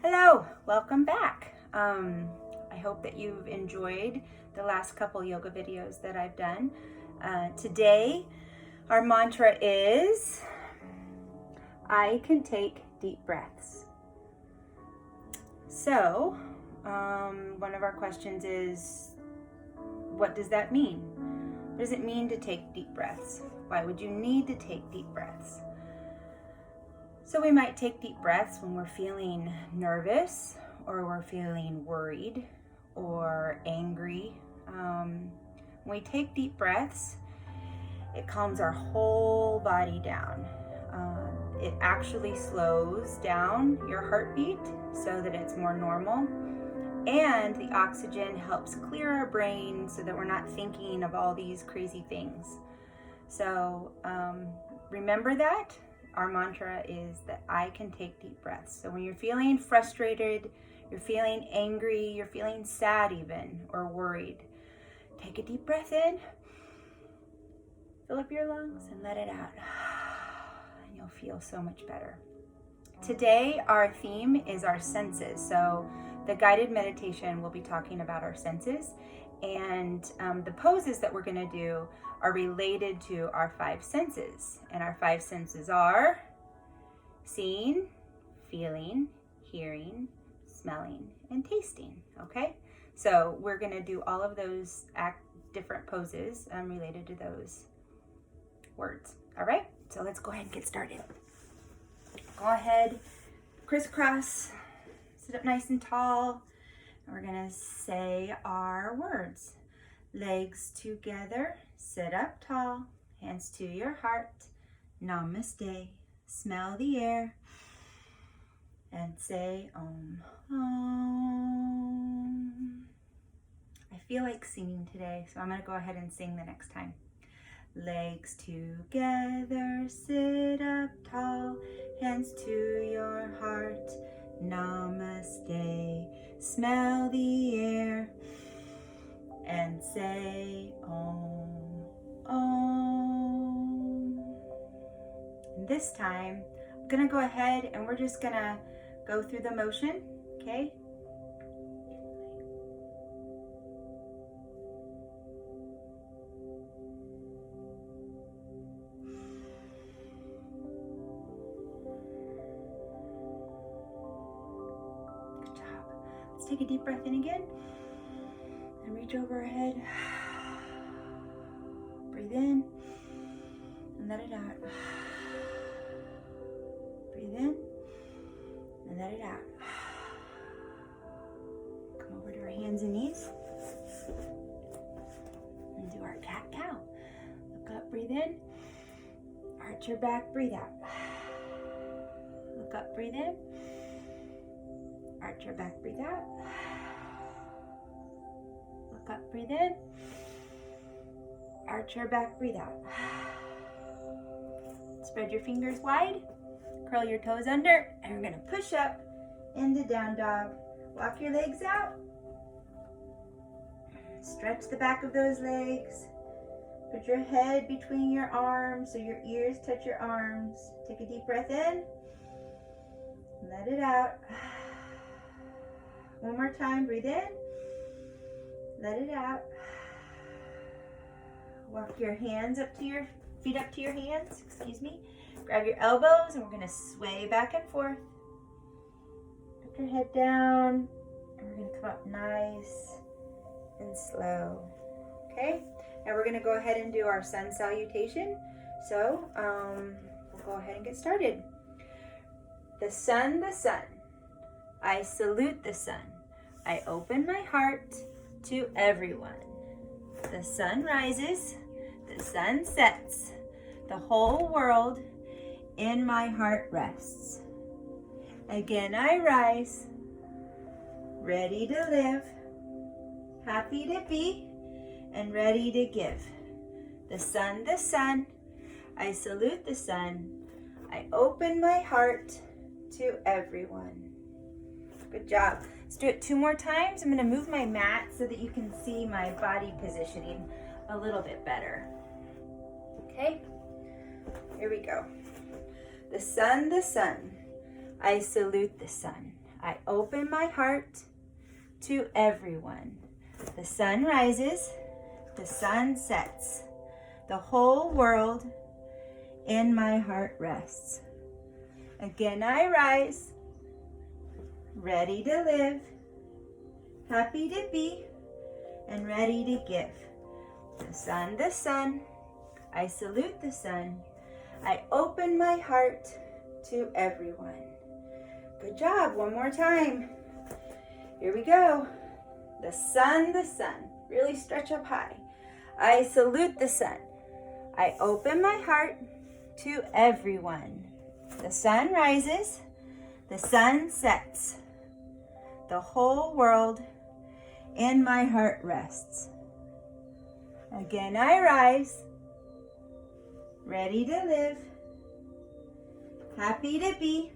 Hello, welcome back. I hope that you've enjoyed the last couple yoga videos that I've done. Today, our mantra is, I can take deep breaths. So, one of our questions is, what does that mean? What does it mean to take deep breaths? Why would you need to take deep breaths? So we might take deep breaths when we're feeling nervous or we're feeling worried or angry. When we take deep breaths, it calms our whole body down. It actually slows down your heartbeat so that it's more normal. And the oxygen helps clear our brain so that we're not thinking of all these crazy things. So remember that. Our mantra is that I can take deep breaths. So when you're feeling frustrated, you're feeling angry, you're feeling sad even, or worried, take a deep breath in, fill up your lungs, and let it out. And you'll feel so much better. Today, our theme is our senses. So the guided meditation will be talking about our senses. And the poses that we're going to do are related to our five senses. And our five senses are seeing, feeling, hearing, smelling, and tasting. Okay? So we're going to do all of those different poses related to those words. All right? So let's go ahead and get started. Go ahead, crisscross, sit up nice and tall. And we're going to say our words. Legs together, sit up tall, hands to your heart. Namaste. Smell the air and say Om. Om. I feel like singing today, so I'm going to go ahead and sing the next time. Legs together, sit up tall, hands to your heart. Namaste. Smell the air and say Om. Om. And this time, I'm going to go ahead and we're just going to go through the motion, okay? Good job. Let's take a deep breath in again and reach over our head. Breathe in and let it out. Breathe in and let it out. Come over to our hands and knees and do our cat-cow. Look up, breathe in. Arch your back, breathe out. Look up, breathe in. Arch your back, breathe out. Look up, breathe in. Arch your back, breathe out. Spread your fingers wide. Curl your toes under. And we're going to push up into down dog. Walk your legs out. Stretch the back of those legs. Put your head between your arms so your ears touch your arms. Take a deep breath in. Let it out. One more time, breathe in. Let it out. Walk your hands up to your feet up to your hands, Grab your elbows and we're going to sway back and forth. Put your head down and we're going to come up nice and slow. Okay? Now we're going to go ahead and do our sun salutation. So we'll go ahead and get started. The sun, I salute the sun. I open my heart to everyone. The sun rises, the sun sets, the whole world in my heart rests. Again I rise, ready to live, happy to be, and ready to give. The sun, I salute the sun. I open my heart to everyone. Good job. Let's do it 2 more times. I'm going to move my mat so that you can see my body positioning a little bit better. Okay? Here we go. The sun, I salute the sun. I open my heart to everyone. The sun rises, the sun sets. The whole world in my heart rests. Again I rise, ready to live, happy to be, and ready to give. The sun, I salute the sun. I open my heart to everyone. Good job, one more time. Here we go. The sun, really stretch up high. I salute the sun. I open my heart to everyone. The sun rises, the sun sets. The whole world in my heart rests. Again I rise, ready to live, happy to be,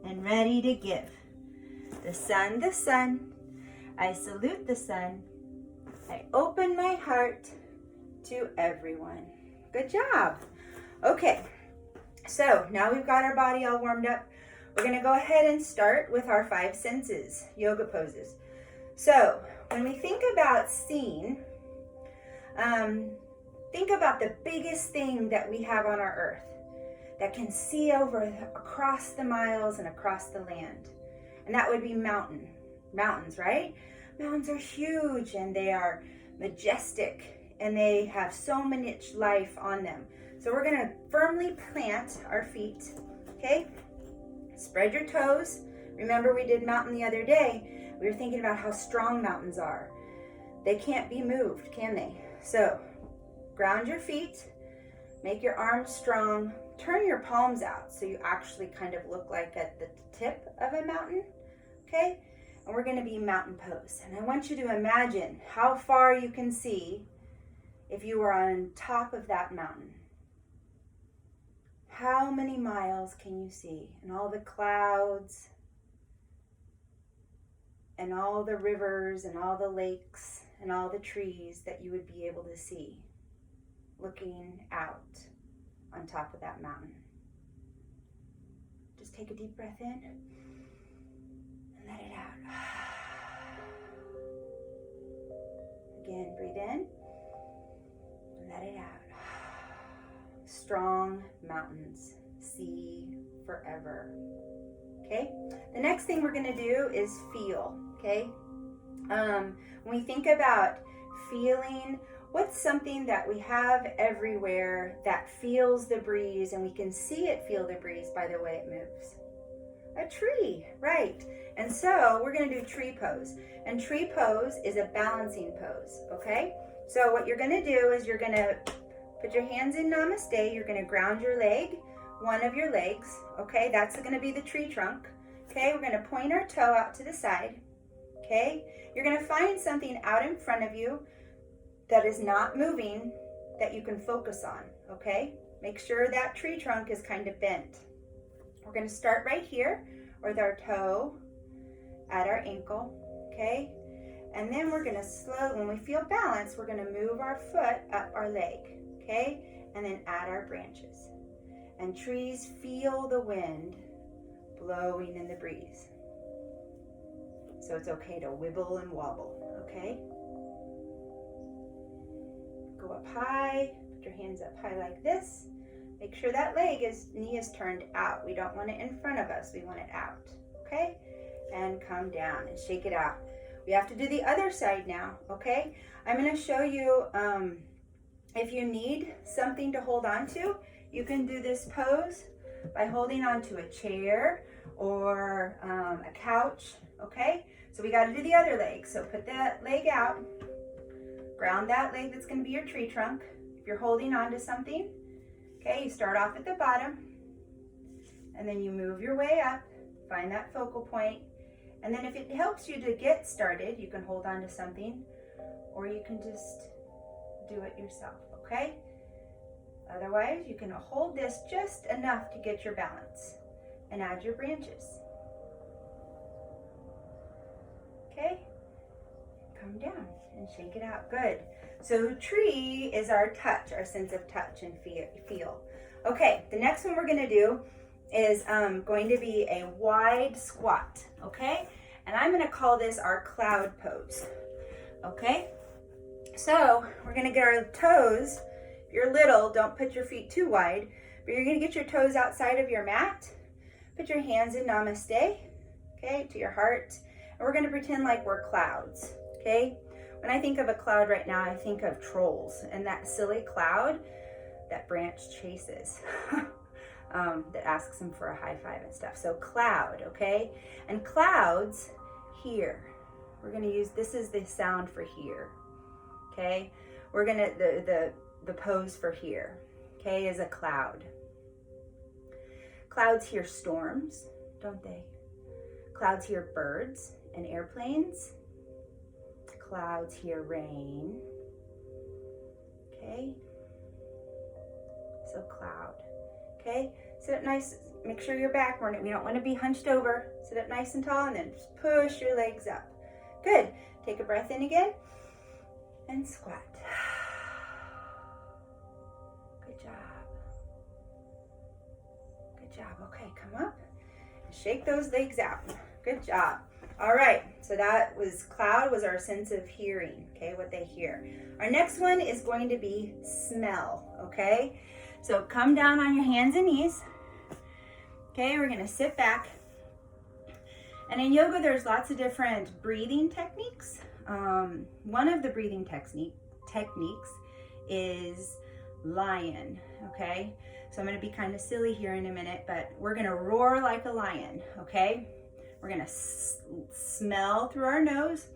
and ready to give. The sun, I salute the sun. I open my heart to everyone. Good job. Okay, so now we've got our body all warmed up. We're going to go ahead and start with our 5 senses, yoga poses. So when we think about seeing, think about the biggest thing that we have on our earth that can see across the miles and across the land. And that would be mountains, right? Mountains are huge and they are majestic and they have so much life on them. So we're going to firmly plant our feet, okay? Spread your toes. Remember we did mountain the other day. We were thinking about how strong mountains are. They can't be moved, can they? So ground your feet, make your arms strong, turn your palms out so you actually kind of look like at the tip of a mountain, okay? And we're going to be mountain pose. And I want you to imagine how far you can see if you were on top of that mountain. How many miles can you see? And all the clouds and all the rivers and all the lakes and all the trees that you would be able to see looking out on top of that mountain. Just take a deep breath in and let it out. Again, breathe in and let it out. Strong mountains, see forever. Okay, the next thing we're going to do is feel. Okay, when we think about feeling, what's something that we have everywhere that feels the breeze, and we can see it feel the breeze by the way it moves? A tree, right? And so we're going to do tree pose. And tree pose is a balancing pose, okay? So what you're going to do is you're going to put your hands in namaste. You're going to ground your leg, one of your legs, okay? That's going to be the tree trunk, okay? We're going to point our toe out to the side, okay? You're going to find something out in front of you that is not moving that you can focus on, okay? Make sure that tree trunk is kind of bent. We're going to start right here with our toe at our ankle, okay? And then we're going to when we feel balance, we're going to move our foot up our leg, okay? And then add our branches. And trees feel the wind blowing in the breeze. So it's okay to wibble and wobble, okay? Go up high, put your hands up high like this. Make sure that knee is turned out. We don't want it in front of us, we want it out, okay? And come down and shake it out. We have to do the other side now, okay? I'm gonna show you, if you need something to hold on to, you can do this pose by holding onto a chair or a couch, okay? So we gotta do the other leg. So put that leg out, ground that leg that's gonna be your tree trunk. If you're holding on to something, okay, you start off at the bottom and then you move your way up, find that focal point. And then if it helps you to get started, you can hold on to something or you can just do it yourself, okay? Otherwise, you can hold this just enough to get your balance and add your branches. Okay? Come down and shake it out. Good. So tree is our touch, our sense of touch and feel. Okay, the next one we're going to do is going to be a wide squat, okay? And I'm gonna call this our cloud pose, okay? So we're gonna get our toes, if you're little, don't put your feet too wide, but you're gonna get your toes outside of your mat, put your hands in namaste, okay, to your heart, and we're gonna pretend like we're clouds, okay? When I think of a cloud right now, I think of trolls and that silly cloud that Branch chases. That asks him for a high five and stuff. So cloud, okay? And clouds here. We're gonna use, this is the sound for here, okay? We're gonna, the pose for here, okay, is a cloud. Clouds hear storms, don't they? Clouds hear birds and airplanes. Clouds hear rain, okay? So cloud. Okay, sit up nice, make sure you're back. We don't want to be hunched over. Sit up nice and tall and then just push your legs up. Good. Take a breath in again and squat. Good job. Good job. Okay, come up and shake those legs out. Good job. All right, so that was cloud, was our sense of hearing, okay, what they hear. Our next one is going to be smell, okay? So come down on your hands and knees. Okay, we're gonna sit back. And in yoga, there's lots of different breathing techniques. One of the breathing techniques is lion, okay? So I'm gonna be kind of silly here in a minute, but we're gonna roar like a lion, okay? We're gonna smell through our nose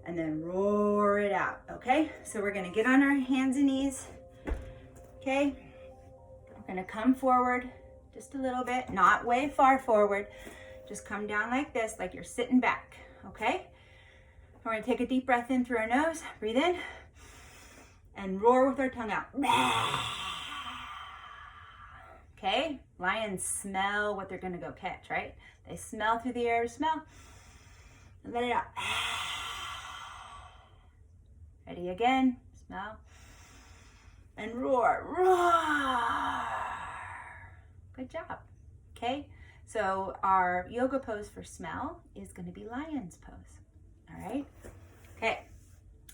and then roar it out, okay? So we're gonna get on our hands and knees, okay? We're gonna come forward just a little bit, not way far forward. Just come down like this, like you're sitting back, okay? We're gonna take a deep breath in through our nose, breathe in, and roar with our tongue out. Okay, lions smell what they're gonna go catch, right? They smell through the air, smell, and let it out. Ready again, smell, and roar, roar. Good job, okay? So our yoga pose for smell is gonna be lion's pose, all right? Okay,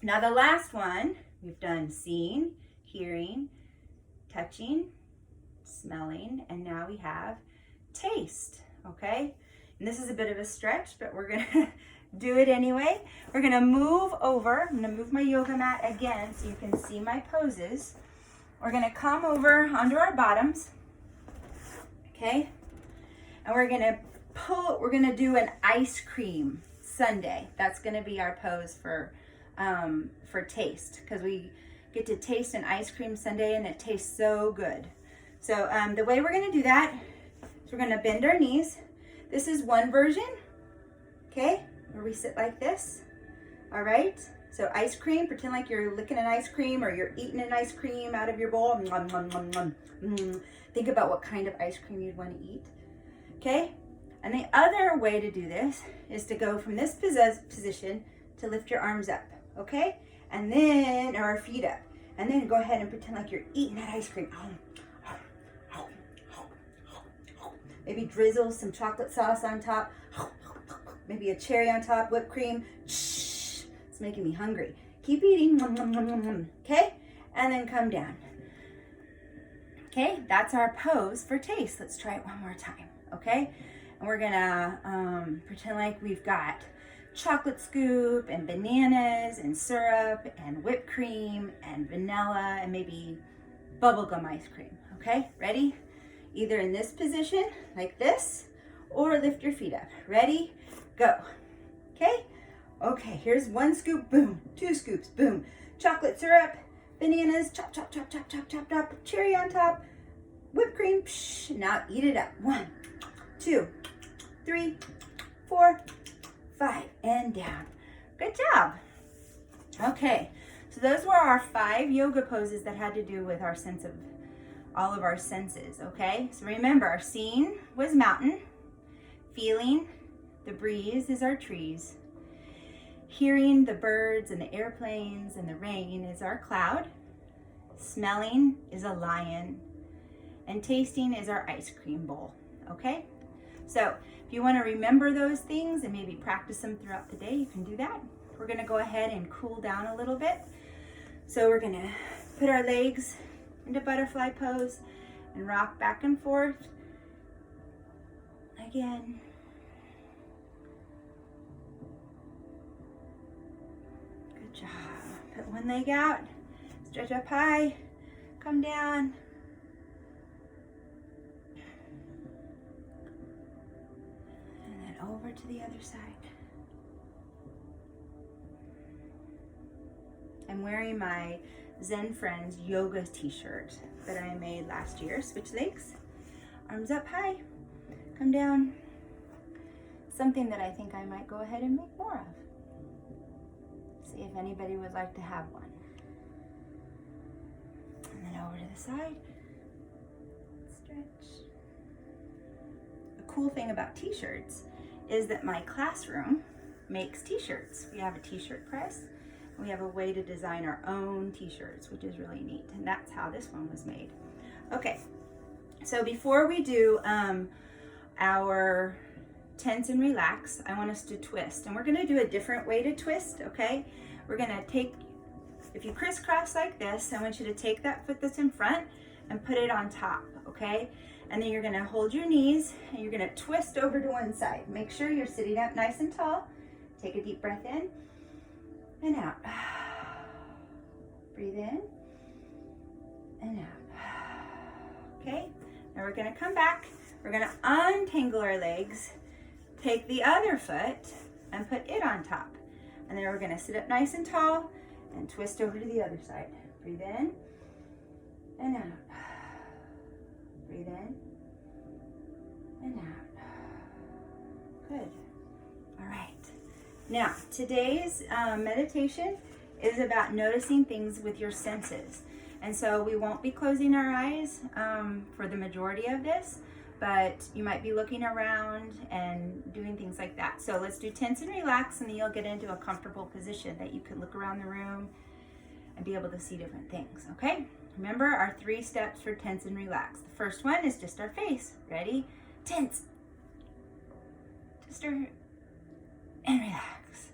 now the last one, we've done seeing, hearing, touching, smelling, and now we have taste, okay? And this is a bit of a stretch, but we're gonna do it anyway. We're gonna move over, I'm gonna move my yoga mat again so you can see my poses. We're gonna come over onto our bottoms, okay? And we're gonna do an ice cream sundae. That's gonna be our pose for taste, because we get to taste an ice cream sundae and it tastes so good. So the way we're gonna do that is we're gonna bend our knees. This is one version, okay, where we sit like this, all right? So ice cream, pretend like you're licking an ice cream or you're eating an ice cream out of your bowl. Nom, nom, nom, nom. Think about what kind of ice cream you'd want to eat, okay? And the other way to do this is to go from this position to lift your arms up, okay? And then, or our feet up. And then go ahead and pretend like you're eating that ice cream. Maybe drizzle some chocolate sauce on top. Maybe a cherry on top, whipped cream. It's making me hungry. Keep eating, okay? And then come down. Okay, that's our pose for taste. Let's try it one more time, okay? And we're gonna pretend like we've got chocolate scoop and bananas and syrup and whipped cream and vanilla and maybe bubblegum ice cream, okay? Ready? Either in this position, like this, or lift your feet up. Ready? Go. Okay? Okay, here's one scoop, boom. Two scoops, boom. Chocolate syrup, bananas, chop, chop, chop, chop, chop, chop, chop. Cherry on top, whipped cream. Psh. Now eat it up. 1, 2, 3, 4, 5, and down. Good job. Okay, so those were our 5 yoga poses that had to do with our sense of all of our senses, okay? So remember, our seeing was mountain, feeling the breeze is our trees, hearing the birds and the airplanes and the rain is our cloud, smelling is a lion, and tasting is our ice cream bowl, okay? So if you want to remember those things and maybe practice them throughout the day, you can do that. We're going to go ahead and cool down a little bit. So we're going to put our legs into butterfly pose and rock back and forth. Again. Good job. Put one leg out, stretch up high, come down. And then over to the other side. I'm wearing my Zen Friends Yoga t-shirt that I made last year. Switch legs, arms up high, come down. Something that I think I might go ahead and make more of. See if anybody would like to have one. And then over to the side, stretch. The cool thing about t-shirts is that my classroom makes t-shirts. We have a t-shirt press. We have a way to design our own t-shirts, which is really neat. And that's how this one was made. Okay, so before we do our tense and relax, I want us to twist. And we're gonna do a different way to twist, okay? We're gonna take, if you crisscross like this, I want you to take that foot that's in front and put it on top, okay? And then you're gonna hold your knees and you're gonna twist over to one side. Make sure you're sitting up nice and tall. Take a deep breath in and out. Breathe in and out. Okay, now we're gonna come back. We're gonna untangle our legs, take the other foot and put it on top. And then we're gonna sit up nice and tall and twist over to the other side. Breathe in and out. Breathe in and out. Good. All right. Now, today's meditation is about noticing things with your senses. And so we won't be closing our eyes for the majority of this, but you might be looking around and doing things like that. So let's do tense and relax, and then you'll get into a comfortable position that you can look around the room and be able to see different things, okay? Remember our 3 steps for tense and relax. The first one is just our face. Ready? Tense. Just our, and relax.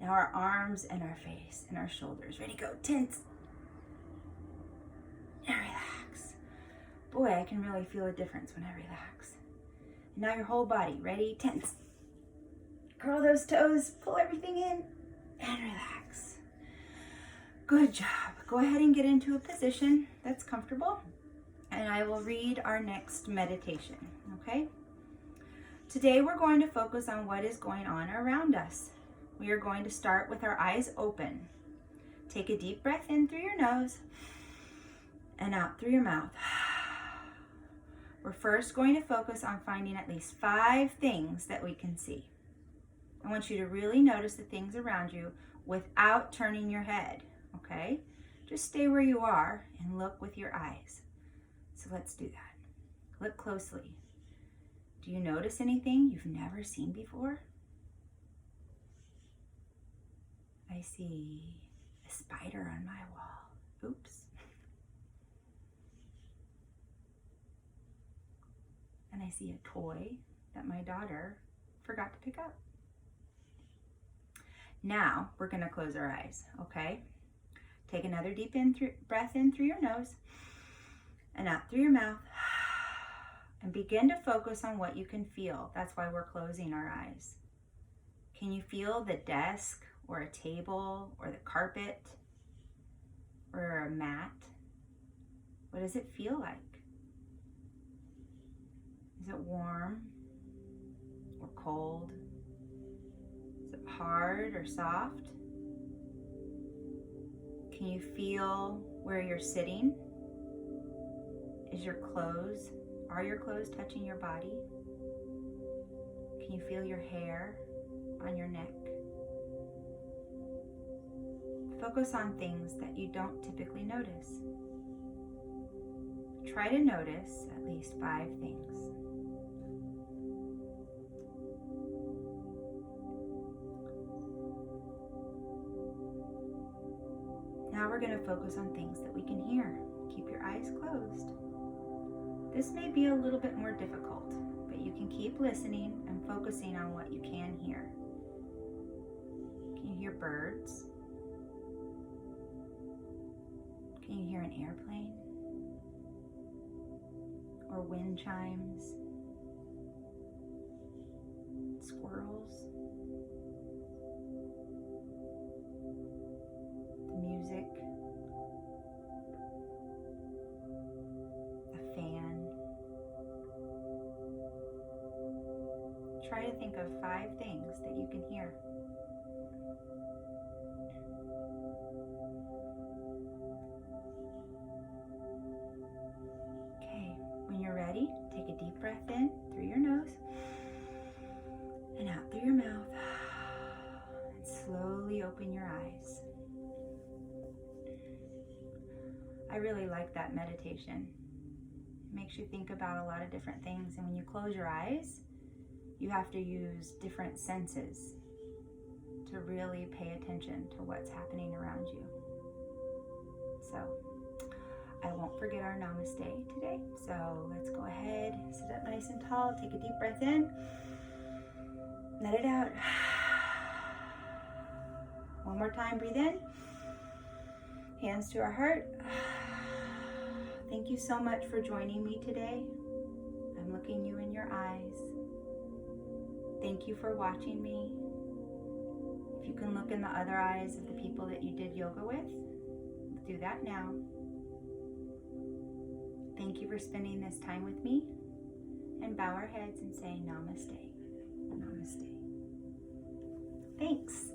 Now our arms and our face and our shoulders. Ready, go. Tense. And relax. Boy, I can really feel a difference when I relax. And now your whole body. Ready, tense. Curl those toes, pull everything in, and relax. Good job. Go ahead and get into a position that's comfortable, and I will read our next meditation, okay? Today we're going to focus on what is going on around us. We are going to start with our eyes open. Take a deep breath in through your nose and out through your mouth. We're first going to focus on finding at least 5 things that we can see. I want you to really notice the things around you without turning your head, okay? Just stay where you are and look with your eyes. So let's do that. Look closely. Do you notice anything you've never seen before? I see a spider on my wall. Oops. And I see a toy that my daughter forgot to pick up. Now we're going to close our eyes, okay? Take another deep breath in through your nose and out through your mouth. And begin to focus on what you can feel. That's why we're closing our eyes. Can you feel the desk or a table or the carpet or a mat? What does it feel like? Is it warm or cold? Is it hard or soft? Can you feel where you're sitting? Are your clothes touching your body? Can you feel your hair on your neck? Focus on things that you don't typically notice. Try to notice at least 5 things. Now we're going to focus on things that we can hear. Keep your eyes closed. This may be a little bit more difficult you can keep listening and focusing on what you can hear. Can you hear birds? Can you hear an airplane? Or wind chimes? Squirrels? The music? A fan? Try to think of 5 things that you can hear. Okay, when you're ready, take a deep breath in through your nose and out through your mouth. And slowly open your eyes. I really like that meditation. It makes you think about a lot of different things, and when you close your eyes, you have to use different senses to really pay attention to what's happening around you. So, I won't forget our namaste today. So let's go ahead, sit up nice and tall, take a deep breath in, let it out. One more time, breathe in, hands to our heart. Thank you so much for joining me today. I'm looking you in your eyes. Thank you for watching me. If you can look in the other eyes of the people that you did yoga with, do that now. Thank you for spending this time with me, and bow our heads and say namaste. Namaste. Thanks.